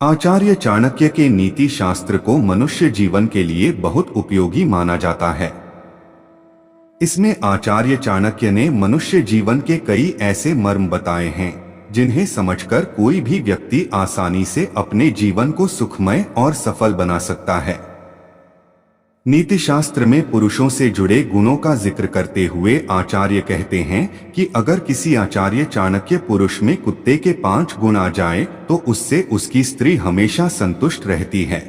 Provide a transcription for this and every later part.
आचार्य चाणक्य के नीति शास्त्र को मनुष्य जीवन के लिए बहुत उपयोगी माना जाता है। इसमें आचार्य चाणक्य ने मनुष्य जीवन के कई ऐसे मर्म बताए हैं जिन्हें समझकर कोई भी व्यक्ति आसानी से अपने जीवन को सुखमय और सफल बना सकता है। नीति शास्त्र में पुरुषों से जुड़े गुणों का जिक्र करते हुए आचार्य कहते हैं कि अगर किसी आचार्य चाणक्य पुरुष में कुत्ते के 5 गुण आ जाए तो उससे उसकी स्त्री हमेशा संतुष्ट रहती है।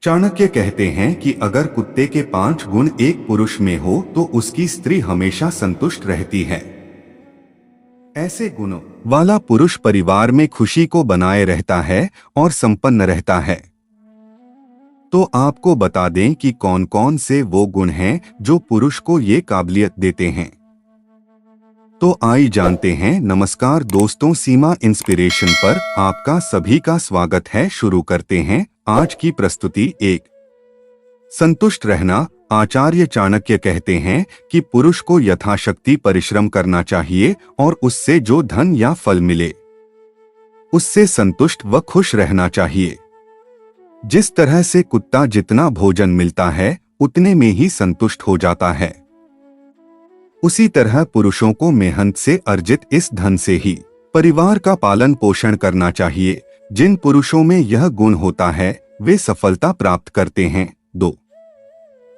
चाणक्य कहते हैं कि अगर कुत्ते के 5 गुण एक पुरुष में हो तो उसकी स्त्री हमेशा संतुष्ट रहती है। ऐसे गुणों वाला पुरुष परिवार में खुशी को बनाए रहता है और संपन्न रहता है। तो आपको बता दें कि कौन कौन से वो गुण हैं जो पुरुष को ये काबिलियत देते हैं। तो आइए जानते हैं। नमस्कार दोस्तों, सीमा इंस्पिरेशन पर आपका सभी का स्वागत है। शुरू करते हैं आज की प्रस्तुति। 1. संतुष्ट रहना। आचार्य चाणक्य कहते हैं कि पुरुष को यथाशक्ति परिश्रम करना चाहिए और उससे जो धन या फल मिले उससे संतुष्ट व खुश रहना चाहिए। जिस तरह से कुत्ता जितना भोजन मिलता है उतने में ही संतुष्ट हो जाता है, उसी तरह पुरुषों को मेहनत से अर्जित इस धन से ही परिवार का पालन पोषण करना चाहिए। जिन पुरुषों में यह गुण होता है वे सफलता प्राप्त करते हैं। 2.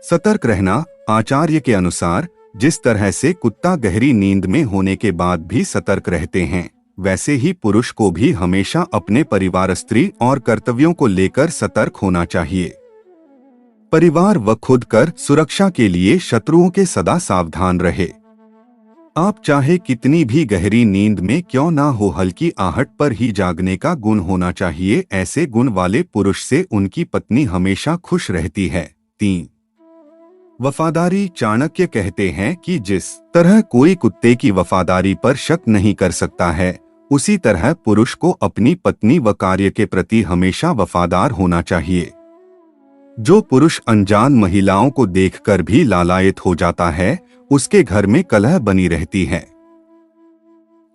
सतर्क रहना। आचार्य के अनुसार जिस तरह से कुत्ता गहरी नींद में होने के बाद भी सतर्क रहते हैं, वैसे ही पुरुष को भी हमेशा अपने परिवार, स्त्री और कर्तव्यों को लेकर सतर्क होना चाहिए। परिवार व खुद कर सुरक्षा के लिए शत्रुओं के सदा सावधान रहे। आप चाहे कितनी भी गहरी नींद में क्यों ना हो, हल्की आहट पर ही जागने का गुण होना चाहिए। ऐसे गुण वाले पुरुष से उनकी पत्नी हमेशा खुश रहती है। 3. वफादारी। चाणक्य कहते हैं कि जिस तरह कोई कुत्ते की वफादारी पर शक नहीं कर सकता है, उसी तरह पुरुष को अपनी पत्नी व कार्य के प्रति हमेशा वफादार होना चाहिए। जो पुरुष अनजान महिलाओं को देखकर भी लालायित हो जाता है, उसके घर में कलह बनी रहती है।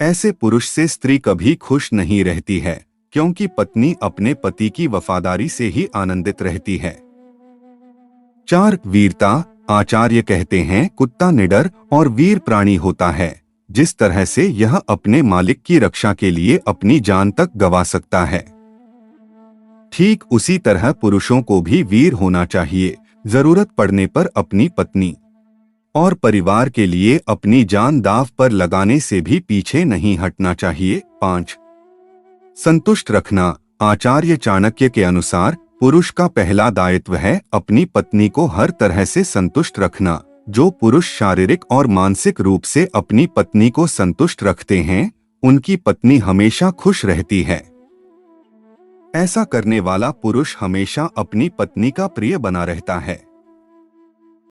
ऐसे पुरुष से स्त्री कभी खुश नहीं रहती है, क्योंकि पत्नी अपने पति की वफादारी से ही आनंदित रहती है। 4. वीरता। आचार्य कहते हैं कुत्ता निडर और वीर प्राणी होता है। जिस तरह से यह अपने मालिक की रक्षा के लिए अपनी जान तक गंवा सकता है, ठीक उसी तरह पुरुषों को भी वीर होना चाहिए। जरूरत पड़ने पर अपनी पत्नी और परिवार के लिए अपनी जान दांव पर लगाने से भी पीछे नहीं हटना चाहिए। 5. संतुष्ट रखना। आचार्य चाणक्य के अनुसार पुरुष का पहला दायित्व है अपनी पत्नी को हर तरह से संतुष्ट रखना। जो पुरुष शारीरिक और मानसिक रूप से अपनी पत्नी को संतुष्ट रखते हैं, उनकी पत्नी हमेशा खुश रहती है। ऐसा करने वाला पुरुष हमेशा अपनी पत्नी का प्रिय बना रहता है।